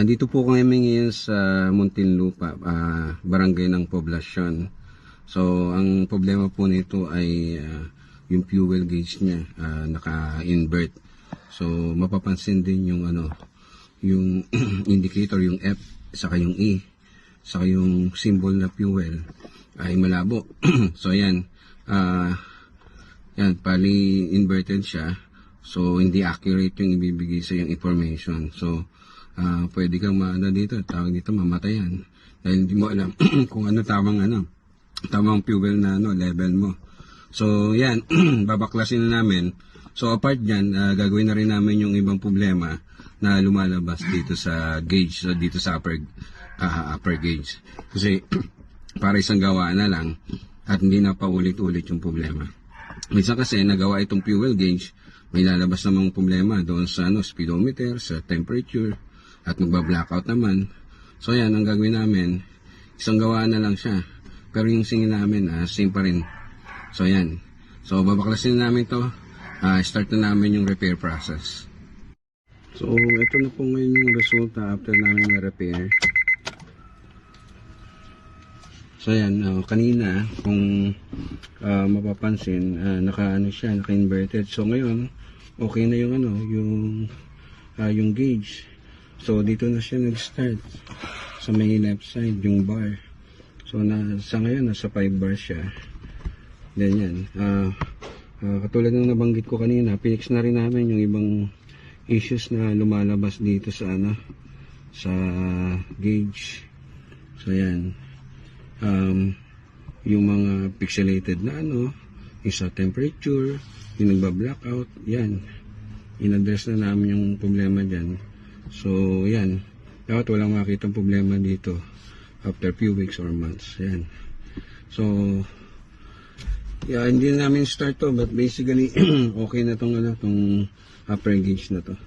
Andito po kami ngayon sa Muntinlupa, barangay ng Poblasyon. So, ang problema po nito ay yung fuel gauge niya naka-invert. So, mapapansin din yung yung indicator, yung F, saka yung E, saka yung symbol na fuel ay malabo. So, yan. Yan, pali inverted siya. So, hindi accurate yung ibibigay sa yung information. So, pwede kang dito, tawag dito, mamatayan. Dahil hindi mo alam kung ano tamang fuel na level mo. So, yan, babaklasin na namin. So, apart dyan, gagawin na rin namin yung ibang problema na lumalabas dito sa gauge, so dito sa upper gauge. Kasi, para isang gawa na lang at hindi na paulit-ulit yung problema. Minsan kasi, nagawa itong fuel gauge, may lalabas namang problema doon sa speedometer, sa temperature, at magba-blackout naman. So yan, ang gagawin namin, isang gawa na lang siya. Pero yung singil namin, same pa rin. So yan. So babaklasin namin to. Start na namin yung repair process. So ito na po ngayon yung resulta after namin na-repair. So yan, kanina kung mapapansin, naka-inverted. So ngayon, okay na yung yung gauge. So dito na siya nag-start sa may left side yung bar. So sa ngayon nasa 5 bars siya. Then yan. Katulad ng nabanggit ko kanina, pinix na rin namin yung ibang issues na lumalabas dito sa sa gauge. So yan. Yung mga pixelated na yung sa temperature, yung nagba-blackout, yan. In-address na namin yung problema dyan. So, yan. Dapat walang makitang problema dito after few weeks or months. Yan. So, yeah, hindi na namin start to, but basically, okay na tong upper gauge na to.